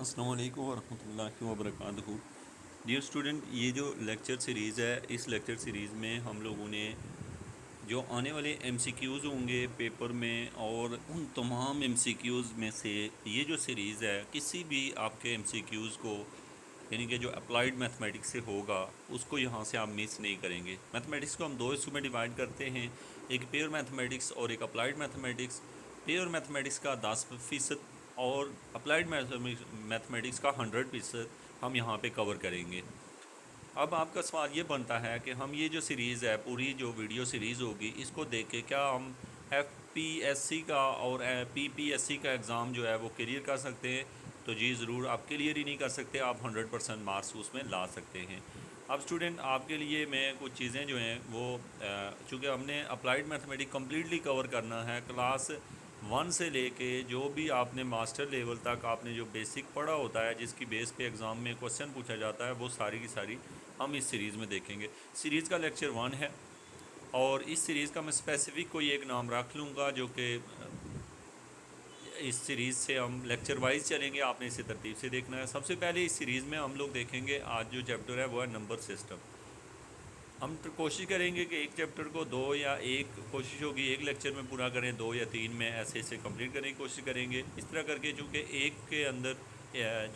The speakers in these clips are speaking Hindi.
अस्सलाम वालेकुम वरहमतुल्लाहि वबरकातुहू। डियर स्टूडेंट, ये जो लेक्चर सीरीज़ है, इस लेक्चर सीरीज़ में हम लोगों ने जो आने वाले एमसीक्यूज़ होंगे पेपर में, और उन तमाम एमसीक्यूज़ में से ये जो सीरीज़ है, किसी भी आपके एमसीक्यूज़ को यानी कि जो अप्लाइड मैथमेटिक्स से होगा उसको यहाँ से आप मिस नहीं करेंगे। मैथमेटिक्स को हम दो हिस्सों में डिवाइड करते हैं, एक प्योर मैथमेटिक्स और एक अप्लाइड मैथमेटिक्स। प्योर मैथमेटिक्स का 10% और अप्लाइड मैथमेटिक्स का 100% हम यहाँ पे कवर करेंगे। अब आपका सवाल ये बनता है कि हम ये जो सीरीज़ है, पूरी जो वीडियो सीरीज़ होगी, इसको देख के क्या हम एफपीएससी का और पीपीएससी का एग्ज़ाम जो है वो क्लियर कर सकते हैं? तो जी ज़रूर, आप क्लियर ही नहीं कर सकते, आप 100% मार्क्स उसमें ला सकते हैं। अब स्टूडेंट, आपके लिए मैं कुछ चीज़ें जो हैं वो चूँकि हमने अप्लाइड मैथमेटिक्स कम्प्लीटली कवर करना है, क्लास 1 से लेके जो भी आपने मास्टर लेवल तक आपने जो बेसिक पढ़ा होता है, जिसकी बेस पे एग्ज़ाम में क्वेश्चन पूछा जाता है, वो सारी की सारी हम इस सीरीज़ में देखेंगे। सीरीज़ का लेक्चर 1 है और इस सीरीज़ का मैं स्पेसिफिक कोई एक नाम रख लूँगा, जो कि इस सीरीज़ से हम लेक्चर वाइज चलेंगे, आपने इसे तरतीब से देखना है। सबसे पहले इस सीरीज़ में हम लोग देखेंगे, आज जो चैप्टर है वो है नंबर सिस्टम। हम तो कोशिश करेंगे कि एक चैप्टर को दो या एक कोशिश होगी एक लेक्चर में पूरा करें, 2 या 3 में ऐसे कंप्लीट करने की कोशिश करेंगे। इस तरह करके, चूँकि एक के अंदर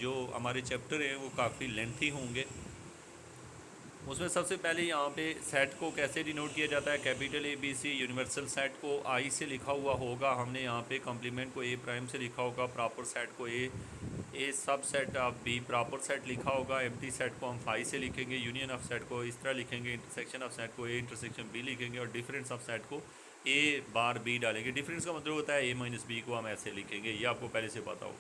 जो हमारे चैप्टर हैं वो काफ़ी लेंथी होंगे। उसमें सबसे पहले यहाँ पे सेट को कैसे डिनोट किया जाता है, capital A B C. Universal set को आई से लिखा हुआ होगा, हमने यहाँ पे कॉम्प्लीमेंट को ए प्राइम से लिखा होगा, प्रॉपर सेट को ए सब set of B proper set लिखा होगा, एम्प्टी सेट को हम फाई से लिखेंगे, यूनियन ऑफ सेट को इस तरह लिखेंगे, इंटरसेक्शन ऑफ सेट को ए इंटरसेक्शन बी लिखेंगे, और डिफरेंस ऑफ सेट को ए बार बी डालेंगे। डिफरेंस का मतलब होता है ए माइनस बी को हम ऐसे लिखेंगे, ये आपको पहले से पता हो।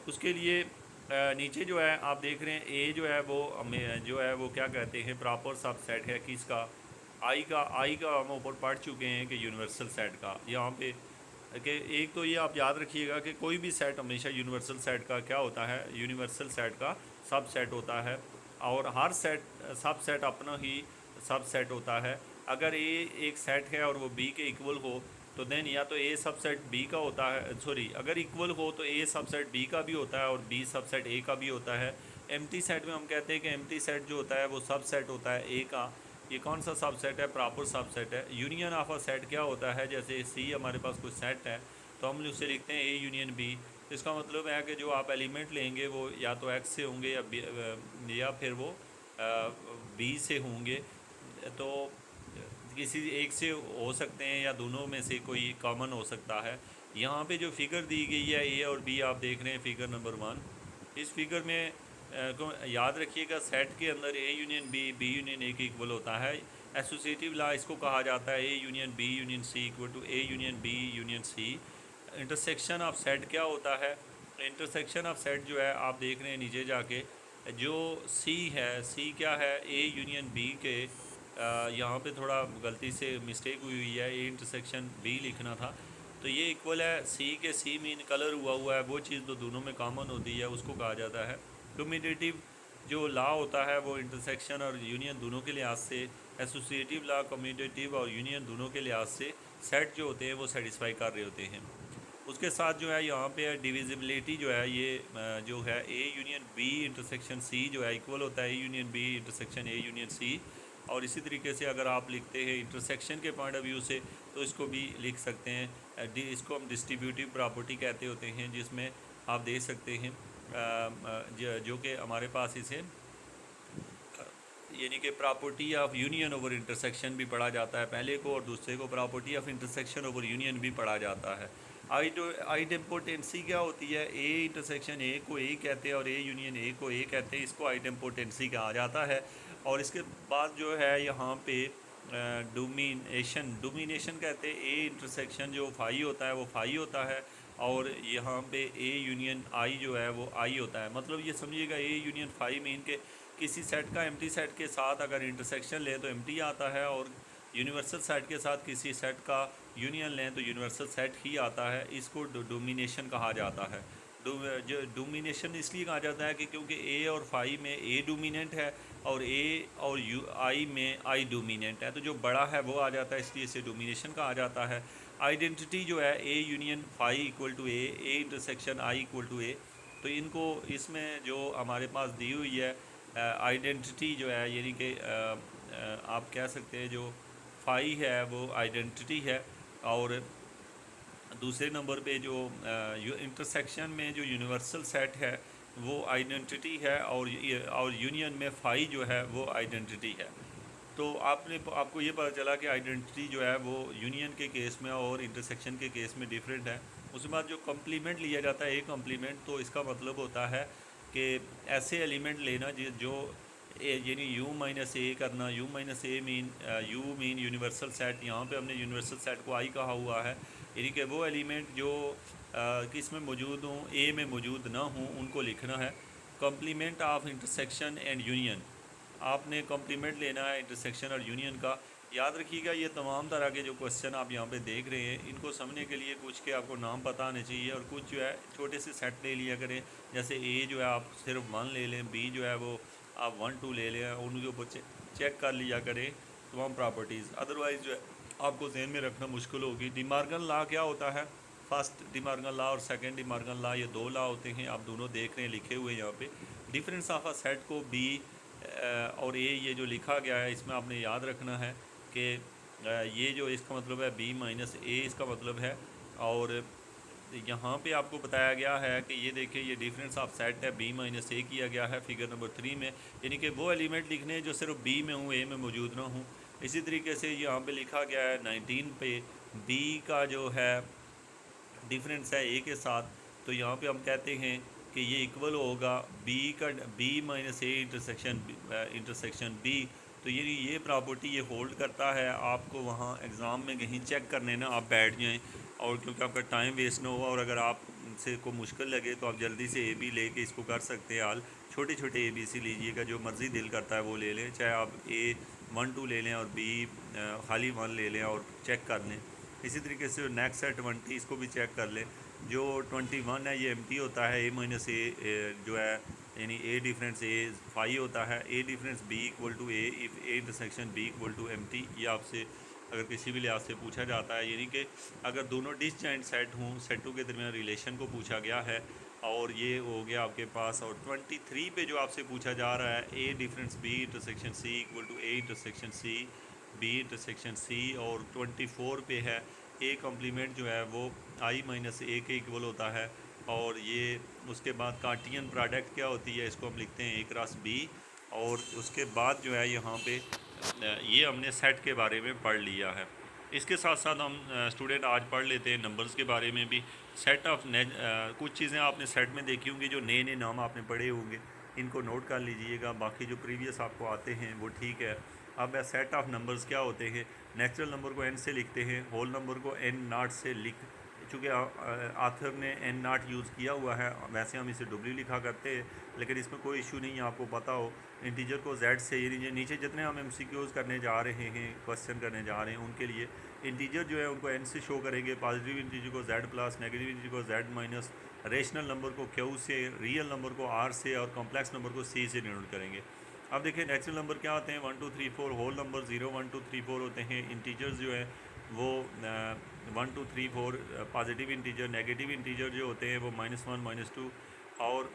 उसके लिए नीचे जो है आप देख रहे हैं, ए जो है वो हमें जो है वो क्या कहते हैं, प्रॉपर सब सेट है किसका, आई का हम ऊपर पढ़ चुके हैं कि यूनिवर्सल सेट का। यहाँ पे कि एक तो ये आप याद रखिएगा कि कोई भी सेट हमेशा यूनिवर्सल सेट का क्या होता है, यूनिवर्सल सेट का सब सेट होता है, और हर सेट सब सेट अपना ही सब सेट होता है। अगर ए एक सेट है और वो बी के इक्वल हो, तो देन या तो ए सबसेट बी का होता है, सॉरी, अगर इक्वल हो तो ए सबसेट बी का भी होता है और बी सबसेट ए का भी होता है। एम्प्टी सेट में हम कहते हैं कि एम्प्टी सेट जो होता है वो सबसेट होता है ए का। ये कौन सा सबसेट है, प्रॉपर सबसेट है। यूनियन ऑफ अ सेट क्या होता है, जैसे सी हमारे पास कोई सेट है तो हम उसे लिखते हैं ए यूनियन बी। तो इसका मतलब है कि जो आप एलिमेंट लेंगे वो या तो एक्स से होंगे या फिर वो बी से होंगे। तो किसी एक से हो सकते हैं या दोनों में से कोई कॉमन हो सकता है। यहाँ पे जो फिगर दी गई है ए और बी, आप देख रहे हैं फिगर नंबर 1। इस फिगर में को याद रखिएगा, सेट के अंदर A union B, B union A के इक्वल होता है। एसोसिएटिव लॉ इसको कहा जाता है, A union B union C equal to A union B union C. Intersection of set क्या होता है, इंटरसेक्शन ऑफ सेट जो है आप देख रहे हैं नीचे जाके, जो सी है, सी क्या है, ए यूनियन बी के यहाँ पे थोड़ा गलती से मिस्टेक हुई है, ए इंटरसेक्शन बी लिखना था। तो ये इक्वल है सी के, सी मीन कलर हुआ है, वो चीज़ तो दोनों में कॉमन होती है, उसको कहा जाता है कम्यूटेटिव। जो लॉ होता है वो इंटरसेक्शन और यूनियन दोनों के लिहाज से, एसोसिएटिव लॉ कम्यूटेटिव और यूनियन दोनों के लिहाज से सेट जो होते हैं वो सेटिस्फाई कर रहे होते हैं। उसके साथ जो है यहाँ पे डिविजिबिलिटी जो है, ये जो है A union B intersection C जो है इक्वल होता है A union B intersection A union C. और इसी तरीके से अगर आप लिखते हैं इंटरसेक्शन के पॉइंट ऑफ व्यू से तो इसको भी लिख सकते हैं। इसको हम डिस्ट्रीब्यूटिव प्रॉपर्टी कहते होते हैं, जिसमें आप देख सकते हैं जो कि हमारे पास इसे यानी कि property of union over intersection भी पढ़ा जाता है पहले को, और दूसरे को property of intersection over union भी पढ़ा जाता है। आइडेम्पोटेंसी क्या होती है, ए इंटरसेक्शन ए को ए कहते हैं और ए यूनियन ए को ए कहते हैं, इसको आइडेम्पोटेंसी कहा जाता है। और इसके बाद जो है यहाँ पे डोमिनेशन कहते हैं, ए इंटरसेक्शन जो फाई होता है वो फाई होता है, और यहाँ पे ए यूनियन आई जो है वो आई होता है। मतलब ये समझिएगा, ए यूनियन फाई मीन के किसी सेट का एम्प्टी सेट के साथ अगर इंटरसेक्शन लें तो एम्प्टी आता है, और यूनिवर्सल सेट के साथ किसी सेट का यूनियन लें तो यूनिवर्सल सेट ही आता है। इसको डोमिनेशन कहा जाता है। डोमिनेशन इसलिए कहा जाता है कि क्योंकि ए और फाई में ए डोमिनेंट है और ए और आई में आई डोमिनेंट है, तो जो बड़ा है वो आ जाता है, इसलिए इसे डोमिनेशन कहा जाता है। आइडेंटिटी जो है, A union phi equal to A intersection I equal to A, तो इनको इसमें जो हमारे पास दी हुई है आइडेंटिटी जो है, यानी कि आप कह सकते हैं जो फाई है वो आइडेंटिटी है, और दूसरे नंबर पे जो इंटरसेक्शन में जो यूनिवर्सल सेट है वो आइडेंटिटी है, और यूनियन में फाई जो है वो आइडेंटिटी है। तो आपको ये पता चला कि आइडेंटिटी जो है वो यूनियन के केस में और इंटरसेक्शन के केस में डिफरेंट है। उसके बाद जो कम्प्लीमेंट लिया जाता है, ए कम्प्लीमेंट, तो इसका मतलब होता है कि ऐसे एलिमेंट लेना जो यानी यू माइनस ए करना, you minus A mean you mean universal set, यहाँ पे हमने यूनिवर्सल सेट को आई कहा हुआ है, यानी कि वो एलिमेंट जो किस में मौजूद हों, ए में मौजूद ना हों, उनको लिखना है। Complement of intersection and union, आपने कॉम्प्लीमेंट लेना है इंटरसेक्शन और यूनियन का। याद रखिएगा ये तमाम तरह के जो क्वेश्चन आप यहाँ पे देख रहे हैं, इनको समझने के लिए कुछ के आपको नाम पता आने चाहिए, और कुछ जो है छोटे से सेट ले लिया करें। जैसे ए जो है आप सिर्फ 1 ले लें, बी जो है वो आप 1 2 ले लें, उनके ऊपर चेक कर लिया करें तमाम प्रॉपर्टीज़। अदरवाइज़ जो है आपको जहन में रखना मुश्किल होगी। डिमार्गन लॉ क्या होता है? फर्स्ट डिमार्गन लॉ और सेकंड डिमार्गन लॉ, ये 2 लॉ होते हैं, आप दोनों देख रहे हैं लिखे हुए हैं यहाँ पे। डिफरेंस ऑफ अ सेट को बी और ये जो लिखा गया है, इसमें आपने याद रखना है कि ये जो इसका मतलब है बी माइनस ए इसका मतलब है, और यहाँ पे आपको बताया गया है कि ये देखिए ये डिफरेंस ऑफ सेट है, बी माइनस ए किया गया है फिगर नंबर 3 में, यानी कि वो एलिमेंट लिखने हैं जो सिर्फ बी में हूँ, ए में मौजूद ना हूँ। इसी तरीके से यहाँ पे लिखा गया है 19 पे बी का जो है डिफरेंस है ए के साथ, तो यहाँ पे हम कहते हैं कि ये इक्वल होगा B minus A intersection B. तो ये प्रॉपर्टी ये होल्ड करता है। आपको वहाँ एग्ज़ाम में कहीं चेक करने ना आप बैठ जाएं, और क्योंकि आपका टाइम वेस्ट ना हुआ, और अगर आप से को मुश्किल लगे तो आप जल्दी से ए बी ले के इसको कर सकते हैं हल। छोटे छोटे ए बी सी लीजिएगा, जो मर्ज़ी दिल करता है वो ले लें, चाहे आप ए 1 2 ले लें और बी खाली 1 ले लें और चेक कर लें। इसी तरीके से नेक्स्ट है 20, इसको भी चेक कर लें। जो 21 है ये एम्प्टी होता है, ए माइनस ए जो है, यानी ए डिफरेंस ए फाई होता है, A difference B equal to A if A intersection B equal to empty. ये आपसे अगर किसी भी लिहाज से पूछा जाता है, यानी कि अगर दोनों डिसजॉइंट सेट हों, सेटों के दरमियान रिलेशन को पूछा गया है, और ये हो गया आपके पास। और 23 पे जो आपसे पूछा जा रहा है, A difference B intersection C equal to A intersection C B intersection C, और 24 पे है ए कॉम्प्लीमेंट जो है वो आई माइनस ए के इक्वल होता है। और ये उसके बाद कार्टियन प्रोडक्ट क्या होती है, इसको हम लिखते हैं ए क्रॉस बी। और उसके बाद जो है यहाँ पे ये हमने सेट के बारे में पढ़ लिया है। इसके साथ साथ हम स्टूडेंट आज पढ़ लेते हैं नंबर्स के बारे में भी। सेट ऑफ कुछ चीज़ें आपने सेट में देखी होंगी, जो नए नए नाम आपने पढ़े होंगे, इनको नोट कर लीजिएगा। बाकी जो प्रीवियस आपको आते हैं वो ठीक है। अब सेट ऑफ नंबर्स क्या होते हैं? नेचुरल नंबर को एन से लिखते हैं, होल नंबर को एन नाट से लिख, चूँकि आथर ने एन नाट यूज़ किया हुआ है, वैसे हम इसे डब्ल्यू लिखा करते हैं, लेकिन इसमें कोई इशू नहीं है, आपको पता हो। इंटीजर को जेड से, यानी नीचे जितने हम एमसीक्यूज़ करने जा रहे हैं, क्वेश्चन करने जा रहे हैं, उनके लिए इंटीजर जो है उनको एन से शो करेंगे, पॉजिटिव इंटीजर को जेड प्लस, नेगेटिव इंटीजर को जेड माइनस, रेशनल नंबर को क्यू से, रियल नंबर को आर से, और कॉम्प्लेक्स नंबर को सी से डिनोट करेंगे। अब देखिए नेचुरल नंबर क्या होते हैं? 1 2 3 4, होल नंबर 0 1 2 3 4 होते हैं। इंटीजर्स जो है वो 1 2 3 4, पॉजिटिव इंटीजर। नेगेटिव इंटीजर जो होते हैं वो -1 -2, और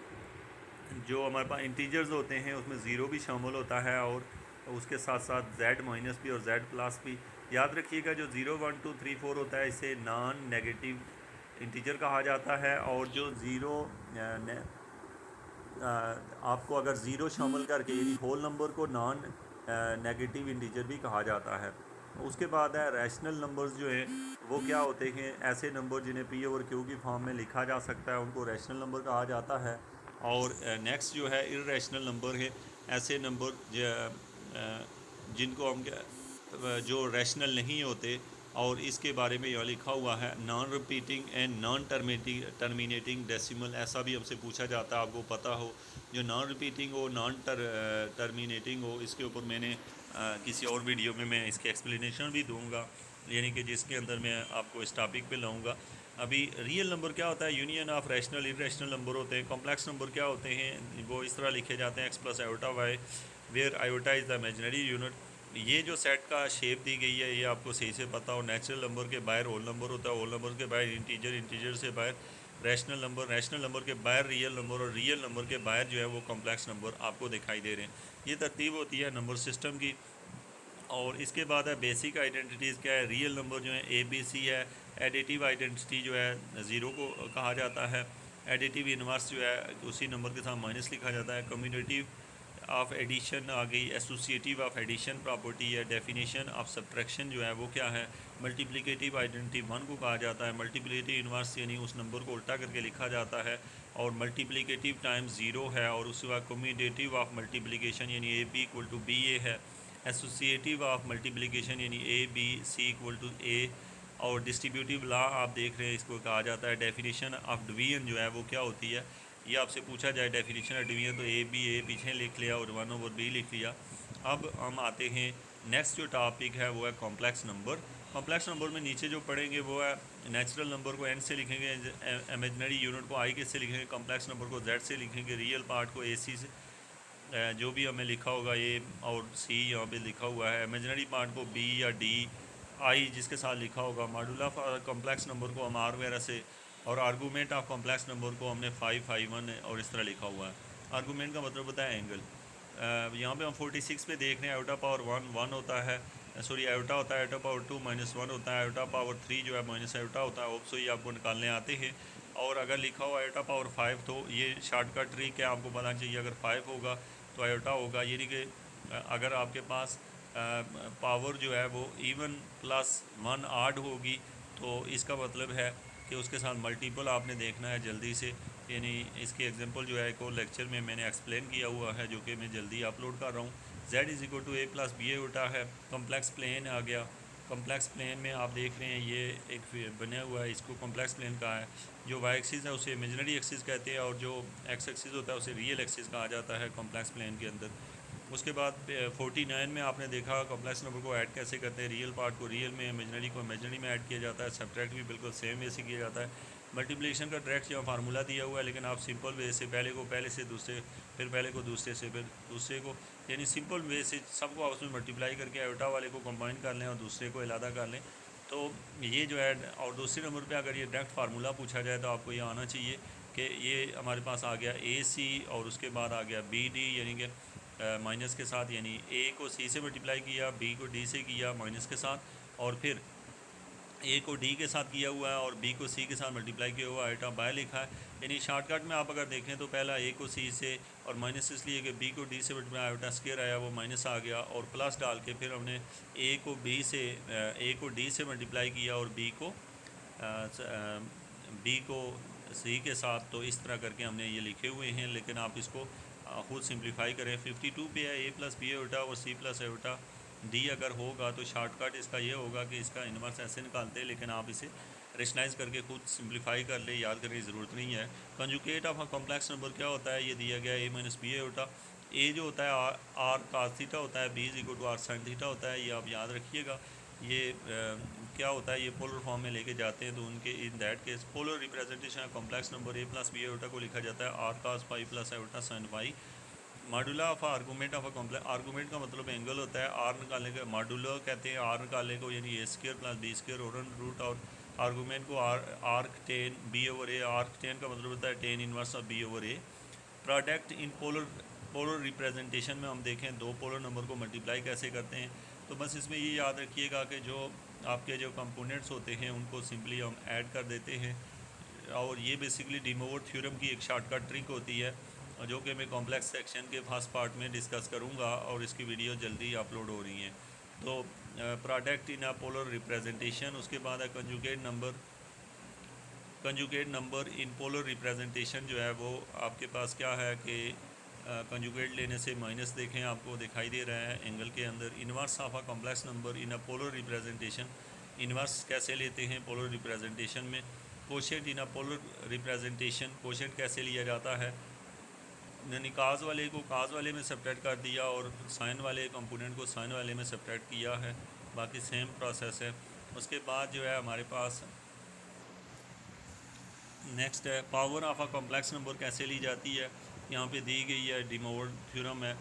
जो हमारे पास इंटीजर्स होते हैं उसमें ज़ीरो भी शामिल होता है, और उसके साथ साथ जेड माइनस भी और जेड प्लस भी। याद रखिएगा जो 0 1 2 3 4 होता है, इसे नॉन नेगेटिव इंटीजर कहा जाता है, और जो ज़ीरो आपको अगर ज़ीरो शामिल करके, यानी होल नंबर को नॉन नेगेटिव इंटीजर भी कहा जाता है। उसके बाद है रैशनल नंबर्स जो हैं वो क्या होते हैं? ऐसे नंबर जिन्हें पी ओवर क्यू की फॉर्म में लिखा जा सकता है, उनको रैशनल नंबर कहा जाता है। और नेक्स्ट जो है इर्रेशनल नंबर है, ऐसे नंबर जिनको हम जो रैशनल नहीं होते, और इसके बारे में यह लिखा हुआ है non repeating and non terminating decimal. ऐसा भी हमसे पूछा जाता है, आपको पता हो। जो नॉन रिपीटिंग हो, नॉन टर्मिनेटिंग हो, इसके ऊपर मैंने किसी और वीडियो में मैं इसके एक्सप्लेनेशन भी दूंगा, यानी कि जिसके अंदर मैं आपको इस टॉपिक पे लाऊंगा। अभी रियल नंबर क्या होता है? Union of rational irrational number होते हैं। कॉम्प्लेक्स नंबर क्या होते हैं? वो इस तरह लिखे जाते हैं, x plus iota y, where iota is the imaginary unit. ये जो सेट का शेप दी गई है, ये आपको सही से पता हो। नेचुरल नंबर के बाहर होल नंबर होता है, होल नंबर के बाहर इंटीजर, इंटीजर से बाहर रैशनल नंबर के बाहर रियल नंबर और रियल नंबर के बाहर जो है वो कॉम्प्लेक्स नंबर आपको दिखाई दे रहे हैं। ये तरतीब होती है नंबर सिस्टम की। और इसके बाद है बेसिक आइडेंटिटीज़ क्या है, रियल नंबर जो है ABC है। एडिटिव आइडेंटिटी जो है ज़ीरो को कहा जाता है। एडिटिव इनवर्स जो है उसी नंबर के साथ माइनस लिखा जाता है। कम्यूटेटिव ऑफ एडिशन आ गई। एसोसिएटिव ऑफ एडिशन प्रॉपर्टी है। डेफिनेशन ऑफ सब्ट्रैक्शन जो है वो क्या है, मल्टीप्लिकेटिव आइडेंटिटी 1 को कहा जाता है। मल्टीप्लिकेटिव इनवर्स यानी उस नंबर को उल्टा करके लिखा जाता है। और मल्टीप्लिकेटिव टाइम्स 0 है। और उसके बाद कम्यूटेटिव ऑफ मल्टीप्लिकेशन यानी AB इक्वल टू BA है। एसोसिएटिव ऑफ मल्टीप्लिकेशन यानी ABC इक्वल टू A। और डिस्ट्रीब्यूटिव लॉ आप देख रहे हैं इसको कहा जाता है। डेफिनेशन ऑफ डिवीजन जो है वो क्या होती है, ये आपसे पूछा जाए डेफिनेशन ऑफ डिवीजन तो A पीछे लिख लिया और 1/B लिख लिया। अब हम आते हैं नेक्स्ट जो टॉपिक है वो है कॉम्प्लेक्स नंबर। कॉम्प्लेक्स नंबर में नीचे जो पढ़ेंगे वो है नेचुरल नंबर को N से लिखेंगे, इमेजिनरी यूनिट को I के से लिखेंगे, कॉम्प्लेक्स नंबर को Z से लिखेंगे, रियल पार्ट को AC से, जो भी हमें लिखा होगा A और C यहाँ पे लिखा हुआ है। इमेजिनरी पार्ट को B या D I जिसके साथ लिखा होगा। मॉड्यूल ऑफ कॉम्प्लेक्स नंबर को हम R वगैरह से, और आर्गूमेंट ऑफ कॉम्प्लेक्स नंबर को हमने 5 1 और इस तरह लिखा हुआ है। आर्गूमेंट का मतलब होता है एंगल। यहाँ पे हम 46 पे देख रहे हैं आयोटा पावर 1 होता है, सॉरी आयोटा होता है, आयोटा पावर 2 -1 होता है, आयोटा पावर 3 जो है माइनस आयोटा होता है। ऑप्सो ये आपको निकालने आते हैं। और अगर लिखा हुआ आयोटा पावर 5 तो ये शॉर्टकट ट्रिक है, आपको पता चाहिए अगर 5 होगा तो आयोटा होगा। यानी कि अगर आपके पास पावर जो है वो इवन प्लस 1 आड होगी तो इसका मतलब है कि उसके साथ मल्टीपल आपने देखना है जल्दी से। यानी इसकी एग्जांपल जो है एक और लेक्चर में मैंने एक्सप्लेन किया हुआ है जो कि मैं जल्दी अपलोड कर रहा हूँ। Z is equal to A plus BA उल्टा है। कॉम्प्लेक्स प्लेन आ गया। कॉम्प्लेक्स प्लेन में आप देख रहे हैं ये एक बना हुआ है, इसको कॉम्प्लेक्स प्लेन कहा है। जो वाई एक्सिस है उसे इमेजिनरी एक्सिस कहते हैं और जो एक्स एक्सिस होता है उसे रियल एक्सिस कहा जाता है कॉम्प्लेक्स प्लेन के अंदर। उसके बाद 49 में आपने देखा कॉम्प्लेक्स नंबर को ऐड कैसे करते हैं, रियल पार्ट को रियल में, इमेजिनरी को इमेजिनरी में ऐड किया जाता है। सब्ट्रैक्ट भी बिल्कुल सेम वे से किया जाता है। मल्टीप्लिकेशन का डायरेक्ट यहाँ फार्मूला दिया हुआ है लेकिन आप सिंपल वे से पहले को पहले से दूसरे, फिर पहले को दूसरे से, फिर दूसरे को, यानी सिंपल वे से सबको आपस में मल्टीप्लाई करके आयोटा वाले को कंबाइन कर लें और दूसरे को अलहदा कर लें। तो ये जो है, और दूसरे नंबर पे अगर ये डायरेक्ट फार्मूला पूछा जाए तो आपको ये आना चाहिए कि ये हमारे पास आ गया AC और उसके बाद आ गया BD यानी कि माइनस के साथ, यानी A को C से मल्टीप्लाई किया, B को D से किया माइनस के साथ, और फिर A को D के साथ किया हुआ है और B को C के साथ मल्टीप्लाई किया हुआ है, आइटा बाय लिखा है। यानी शॉर्टकट में आप अगर देखें तो पहला A को C से और माइनस इसलिए कि B को D से मल्टीप्लाई, आइटा स्क्वायर आया वो माइनस आ गया, और प्लस डाल के फिर हमने A को D से मल्टीप्लाई किया और B को C के साथ। तो इस तरह करके हमने ये लिखे हुए हैं, लेकिन आप इसको खुद सिंप्लीफाई करें। 52 पे है A प्लस B आयोटा और C प्लस आयोटा D अगर होगा तो शॉर्टकट इसका ये होगा कि इसका इन्वर्स ऐसे निकालते हैं, लेकिन आप इसे रेशनाइज करके खुद सिंप्लीफाई कर ले, याद करने की ज़रूरत नहीं है। Conjugate of a complex number क्या होता है, ये दिया गया A minus B iota. A जो होता है R cos थीटा होता है, B is equal to R sin theta होता है, ये आप याद रखिएगा। ये क्या होता है, ये पोलर फॉर्म में लेके जाते हैं तो उनके in that case polar representation complex number A plus B iota को लिखा जाता है R cos phi plus iota sin phi. Modulus of argument of a complex, argument का मतलब एंगल होता है। आर निकालने का मॉडुला कहते हैं, आर निकालने को यानी A square plus B square और रूट, और आर्गूमेंट को arc ten B over A। Arc ten का मतलब होता है tan inverse of B over A। Product in polar representation में हम देखें दो पोलर नंबर को मल्टीप्लाई कैसे करते हैं, तो बस इसमें ये याद रखिएगा कि जो आपके जो कंपोनेंट्स होते हैं उनको सिंपली हम ऐड कर देते हैं, और ये बेसिकली डी मोवर थ्योरम की एक शॉर्टकट ट्रिक होती है जो कि मैं कॉम्प्लेक्स सेक्शन के फर्स्ट पार्ट में डिस्कस करूँगा और इसकी वीडियो जल्दी अपलोड हो रही हैं। तो product in a polar representation, उसके बाद है conjugate number in polar representation जो है वो आपके पास क्या है कि कंजुगेट लेने से माइनस देखें आपको दिखाई दे रहा है एंगल के अंदर। Inverse of a complex number in a polar representation, inverse कैसे लेते हैं पोलर रिप्रेजेंटेशन में। Quotient in a polar representation, quotient कैसे लिया जाता है, यानी काज वाले को काज वाले में सब्ट्रैक्ट कर दिया और साइन वाले कंपोनेंट को साइन वाले में सब्ट्रैक्ट किया है, बाकी सेम प्रोसेस है। उसके बाद जो है हमारे पास नेक्स्ट है power of a complex number कैसे ली जाती है, यहाँ पे दी गई है डी मोवर थ्योरम है।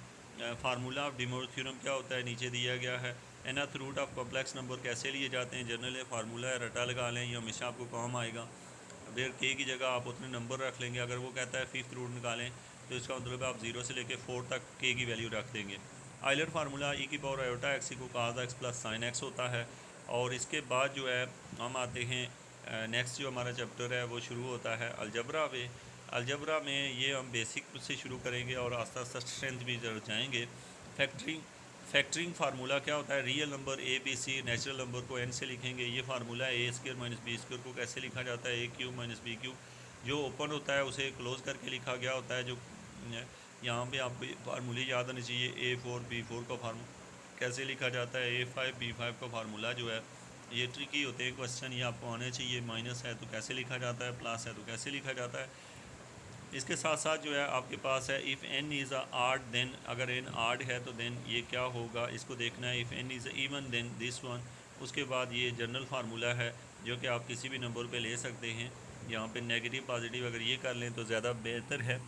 Formula of De Moivre theorem क्या होता है नीचे दिया गया है। nth root of complex number कैसे लिए जाते हैं, जनरल फार्मूला है, रटा लगा लें, ये हमेशा आपको काम आएगा। देर के की जगह आप उतने नंबर रख लेंगे। अगर वो कहता है फिफ्थ रूट निकालें तो इसका मतलब आप 0 से लेकर 4 तक के की वैल्यू रख देंगे। आइलर फार्मूला ई की पावर आयोटा एक्स को काज एक्स प्लस साइन एक्स होता है। और इसके बाद जो है हम आते हैं नेक्स्ट जो हमारा चैप्टर है वो शुरू होता है अलजबरा पे। अलजबरा में ये हम बेसिक से शुरू करेंगे और आस्ता आस्ता स्ट्रेंथ भी जाएंगे। फैक्टरिंग फार्मूला क्या होता है? Real number A B C natural number को एन से लिखेंगे। ये फार्मूला है A square minus B square को कैसे लिखा जाता है? A cube minus B cube. जो ओपन होता है उसे क्लोज करके लिखा गया होता है। जो यहाँ पे आपको फार्मूले याद आने चाहिए। A4 B4 का फार्मूला कैसे लिखा जाता है? A5 B5 का फार्मूला जो है ये ट्रिकी होते हैं क्वेश्चन, ये आपको आने चाहिए। माइनस है तो कैसे लिखा जाता है, प्लस है तो कैसे लिखा जाता है। इसके साथ साथ जो है आपके पास है if n is a odd then, अगर n आड है तो देन ये क्या होगा इसको देखना है। If n is even then this one. उसके बाद ये जनरल फार्मूला है जो कि आप किसी भी नंबर पे ले सकते हैं। यहाँ पे नेगेटिव पॉजिटिव अगर ये कर लें तो ज़्यादा बेहतर है।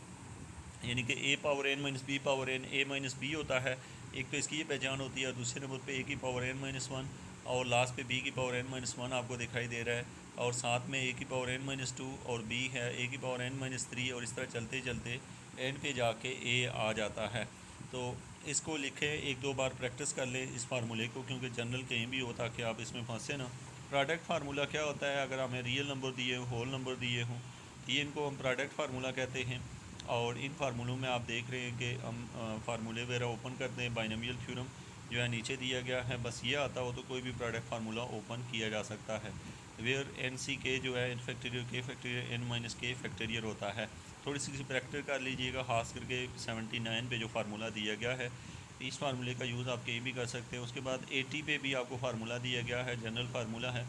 यानी कि a power n minus B power n a minus B होता है। एक तो इसकी ये पहचान होती है और दूसरे नंबर पे a की पावर n माइनस वन और लास्ट पे b की पावर n माइनस वन आपको दिखाई दे रहा है। और साथ में a की पावर n माइनस टू और b है a की पावर n माइनस थ्री। और इस तरह चलते चलते n पे जाके a आ जाता है। तो इसको लिखे, एक दो बार प्रैक्टिस कर ले इस फार्मूले को, क्योंकि जनरल कहीं भी हो ताकि आप इसमें फंसे ना। प्रोडक्ट फार्मूला क्या होता है? अगर हमें रियल नंबर दिए हों, होल नंबर दिए हों, ये इनको हम प्रोडक्ट फार्मूला कहते हैं। और इन फार्मूलों में आप देख रहे हैं कि हम फार्मूले वगैरह ओपन करते हैं। बाइनोमियल थ्योरम जो है नीचे दिया गया है, बस ये आता हो तो कोई भी प्रोडक्ट फार्मूला ओपन किया जा सकता है। वेयर एन सी के जो है इन फैक्टोरियल के फैक्टोरियल एन माइनस के फैक्टोरियल होता है। थोड़ी सी प्रैक्टिस कर लीजिएगा, खास करके 79 पे जो फार्मूला दिया गया है इस फार्मूले का यूज़ आप कहीं भी कर सकते हैं। उसके बाद 80 पे भी आपको फार्मूला दिया गया है, जनरल फार्मूला है।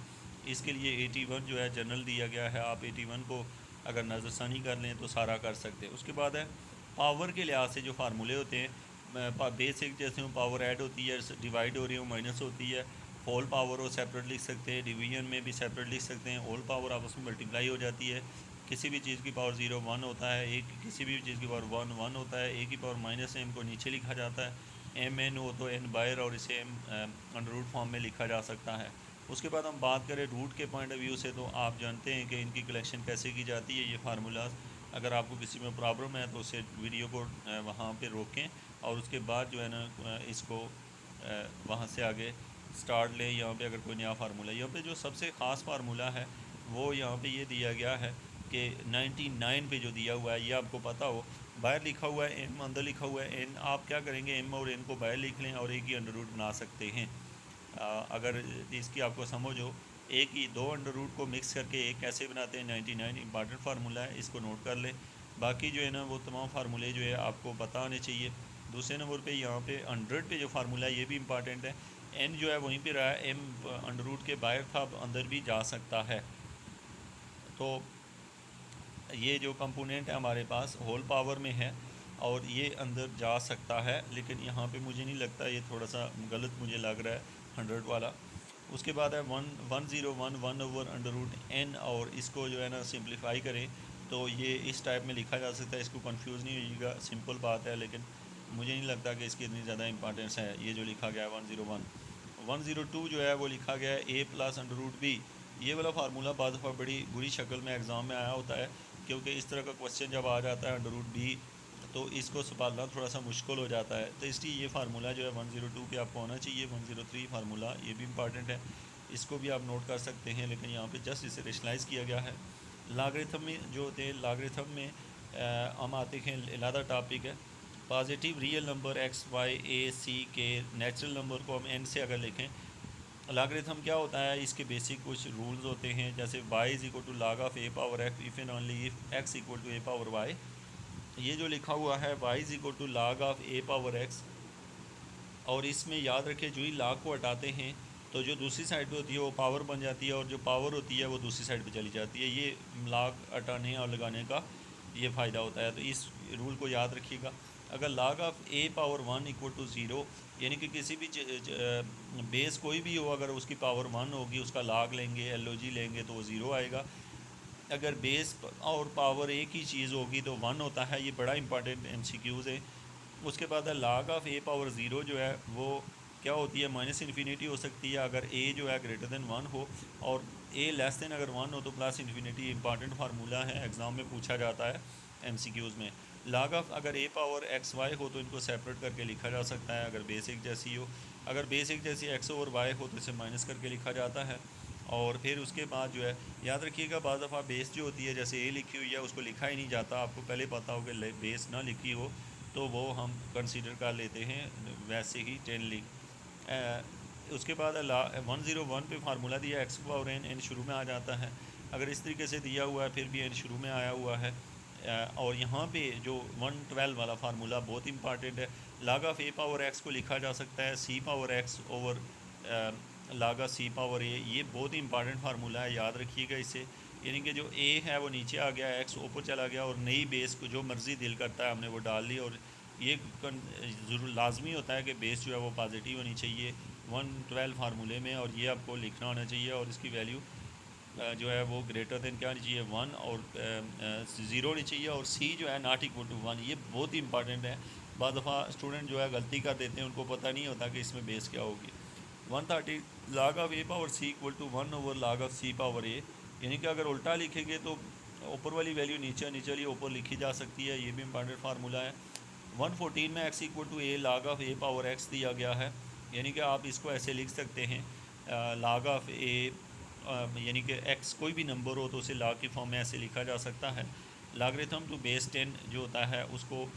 इसके लिए 81 जो है जनरल दिया गया है। आप 81 को अगर नज़रसानी कर लें तो सारा कर सकते हैं। उसके बाद है पावर के लिहाज से जो फार्मूले होते हैं बेसिक, जैसे वो पावर ऐड होती है, डिवाइड हो रही हो, माइनस होती है। होल पावर हो सेपरेट लिख सकते हैं, डिवीजन में भी सेपरेट लिख सकते हैं। होल पावर आपस में मल्टीप्लाई हो जाती है। किसी भी चीज़ की पावर 0 1 होता है, एक किसी भी चीज़ की पावर 1 1 होता है। ए की पावर माइनस m को नीचे लिखा जाता है, एम एन हो तो n बायर और इसे m अंडर रूट फॉर्म में लिखा जा सकता है। उसके बाद हम बात करें रूट के पॉइंट ऑफ व्यू से, तो आप जानते हैं कि इनकी कलेक्शन कैसे की जाती है ये फार्मूलाज। अगर आपको किसी में प्रॉब्लम है तो उसे वीडियो को वहाँ पे रोकें और उसके बाद जो है ना इसको वहाँ से आगे स्टार्ट लें। यहाँ पे अगर कोई नया फार्मूला, यहाँ पे जो सबसे ख़ास फार्मूला है वो यहाँ पे ये दिया गया है कि 99 पे जो दिया हुआ है ये आपको पता हो। बाहर लिखा हुआ है m, अंदर लिखा हुआ है n। आप क्या करेंगे, m और n को बाहर लिख लें और एक ही अंडर रूट बना सकते हैं। अगर इसकी आपको समझ हो, एक ही दो अंडर रूट को मिक्स करके एक कैसे बनाते हैं 99 इंपॉर्टेंट फार्मूला है, इसको नोट कर लें। बाकी जो है ना वो तमाम फार्मूले जो है आपको पता होने चाहिए। दूसरे नंबर पे यहाँ पे 100 पे जो फार्मूला है ये भी इंपॉर्टेंट है। n जो है वहीं पे रहा है, m अंडर रूट के बाहर था, अब अंदर भी जा सकता है। तो ये जो कंपोनेंट है हमारे पास होल पावर में है और ये अंदर जा सकता है, लेकिन यहाँ पे मुझे नहीं लगता, ये थोड़ा सा गलत मुझे लग रहा है 100 वाला। उसके बाद है 101 1 ओवर अंडर रूट n, और इसको जो है ना सिंप्लीफाई करें तो ये इस टाइप में लिखा जा सकता है। इसको कंफ्यूज नहीं होइएगा, सिंपल बात है, लेकिन मुझे नहीं लगता कि इसकी इतनी ज़्यादा इंपॉर्टेंस है। ये जो लिखा गया है 101 102 जो है वो लिखा गया है a plus under root B. ये वाला फार्मूला बाद दफ़ा बड़ी बुरी शक्ल में एग्ज़ाम में आया होता है, क्योंकि इस तरह का क्वेश्चन जब आ जाता है अंडर रूट बी तो इसको संभालना थोड़ा सा मुश्किल हो जाता है। तो इसलिए ये फार्मूला जो है 102 पे आपको आना चाहिए। 103 फार्मूला ये भी इंपॉर्टेंट है, इसको भी आप नोट कर सकते हैं, लेकिन यहाँ पे जस्ट इसे रेशनलाइज़ किया गया है। लागरिथम में जो होते हैं, लागरिथम में हम आते हैं अलग टॉपिक है। Positive real number X Y A C के नेचुरल नंबर को हम एन से अगर लिखें, लॉगरिथम क्या होता है, इसके बेसिक कुछ रूल्स होते हैं। जैसे y is equal to log of a power f if and only if x equal to a power y। ये जो लिखा हुआ है y is equal to log of a power x, और इसमें याद रखें जो ही log को हटाते हैं तो जो दूसरी साइड पे होती है वो पावर बन जाती है, और जो पावर होती है वो दूसरी साइड पे चली जाती है। ये log हटाने और लगाने का ये फ़ायदा होता है, तो इस रूल को याद रखिएगा। अगर log of a power 1 equal to 0, यानी कि किसी भी बेस कोई भी हो, अगर उसकी पावर 1 होगी उसका log लेंगे, LOG लेंगे तो वो 0 आएगा। अगर बेस और पावर एक ही चीज़ होगी तो 1 होता है। ये बड़ा इंपॉर्टेंट MCQs है। उसके बाद है log ऑफ a पावर 0 जो है वो क्या होती है, माइनस इन्फिनिटी हो सकती है अगर a जो है ग्रेटर दैन 1 हो, और ए लेस देन अगर 1 हो तो प्लस इन्फिनिटी इंपॉर्टेंट फार्मूला है, एग्ज़ाम में पूछा जाता है एमसीक्यूज़ में। log ऑफ अगर ए पावर एक्स वाई हो तो इनको सेपरेट करके लिखा जा सकता है अगर बेस एक जैसी हो। अगर बेस एक जैसी एक्स ओवर वाई हो तो इसे माइनस करके लिखा जाता है। और फिर उसके बाद जो है याद रखिएगा, बाज़ दफ़ा बेस जो होती है जैसे ए लिखी हुई है उसको लिखा ही नहीं जाता, आपको पहले पता हो कि बेस ना लिखी हो तो वो हम कंसीडर कर लेते हैं वैसे ही 10 लिख। उसके बाद 101 पे फार्मूला दिया एक्स पावर एन शुरू में आ जाता है। अगर इस तरीके से दिया हुआ है फिर भी एन शुरू में आया हुआ है। और यहाँ पे जो 112 वाला फार्मूला बहुत इंपॉर्टेंट है। log of A power X को लिखा जा सकता है C power X over log of C power A. ये बहुत ही इंपॉर्टेंट फार्मूला है, याद रखिएगा इसे। यानी कि जो ए है वो नीचे आ गया, एक्स ऊपर चला गया और नई बेस को जो मर्ज़ी दिल करता है हमने वो डाल ली। और ये ज़रूर लाजमी होता है कि बेस जो है वो पॉजिटिव होनी चाहिए 112 फार्मूले में, और ये आपको लिखना होना चाहिए। और इसकी वैल्यू जो है वो ग्रेटर देन क्या होनी चाहिए 1 और 0 होनी चाहिए। और सी जो है नॉट इक्वल टू 1, ये बहुत ही इंपॉर्टेंट है। बाद दफ़ा स्टूडेंट जो है गलती कर देते हैं, उनको पता नहीं होता कि इसमें बेस क्या होगी। 130 log of A power C equal to 1 over log of C power A. यानी कि अगर उल्टा लिखेंगे तो ऊपर वाली वैल्यू नीचे नीचे वाली ऊपर लिखी जा सकती है, ये भी इंपॉर्टेंट फार्मूला है। 114 में x equal to A log of A power x दिया गया है, यानी कि आप इसको ऐसे लिख सकते हैं log ऑफ ए, यानी कि एक्स कोई भी नंबर हो तो उसे log की फॉर्म में ऐसे लिखा जा सकता है। लॉगरिथम टू बेस 10 जो होता है उसको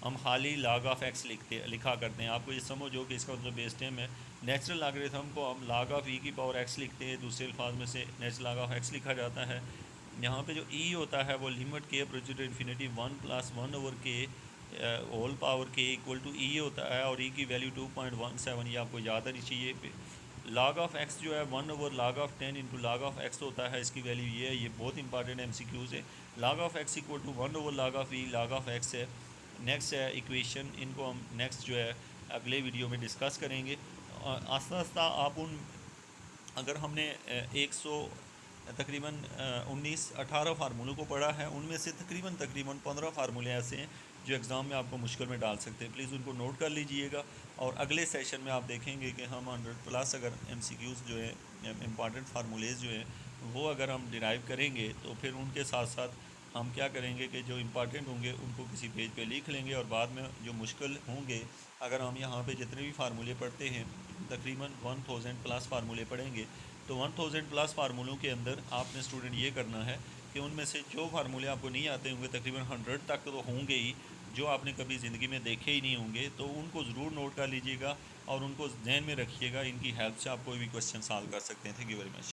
हम खाली log ऑफ एक्स लिखा करते हैं। आपको ये समझ हो कि इसका मतलब बेस 10 है। नेचुरल लॉगरिथम को हम log ऑफ ई की पावर एक्स लिखते हैं, दूसरे अल्फाज में से नेचुरल log ऑफ एक्स लिखा जाता है। यहाँ पे जो ई होता है वो लिमिट के अप्रोच टू इन्फिनिटी 1 + 1 ओवर के होल पावर के इक्वल टू ई होता है, और ई की वैल्यू 2.17, ये आपको याद आनी चाहिए। log ऑफ एक्स जो है 1 over log of 10 into log of x होता है, इसकी वैल्यू ये है। ये बहुत इंपॉर्टेंट MCQs है। log of x equal to 1 over log of E log of x है। नेक्स्ट है इक्वेशन, इनको हम नेक्स्ट जो है अगले वीडियो में डिस्कस करेंगे। आस्ता आस्ता आप उन, अगर हमने 100 तकरीबन 19-18 फार्मूलों को पढ़ा है, उनमें से तकरीबन 15 फार्मूले ऐसे हैं जो एग्ज़ाम में आपको मुश्किल में डाल सकते हैं। प्लीज़ उनको नोट कर लीजिएगा, और अगले सेशन में आप देखेंगे कि हम 100+ अगर MCQs जो है इंपॉर्टेंट फार्मूलेज़ जो है वो अगर हम डिराइव करेंगे तो फिर उनके साथ साथ हम क्या करेंगे कि जो इंपॉर्टेंट होंगे उनको किसी पेज पे लिख लेंगे, और बाद में जो मुश्किल होंगे, अगर हम यहाँ पे जितने भी फार्मूले पढ़ते हैं तकरीबन 1000+ फार्मूले पढ़ेंगे, तो 1000+ फार्मूलों के अंदर आपने स्टूडेंट ये करना है कि उनमें से जो फार्मूले आपको नहीं आते होंगे, तकरीबन 100 तक तो होंगे ही जो आपने कभी ज़िंदगी में देखे ही नहीं होंगे, तो उनको ज़रूर नोट कर लीजिएगा और उनको ध्यान में रखिएगा। इनकी हेल्प से आप कोई भी क्वेश्चन सॉल्व कर सकते हैं। Thank you very much.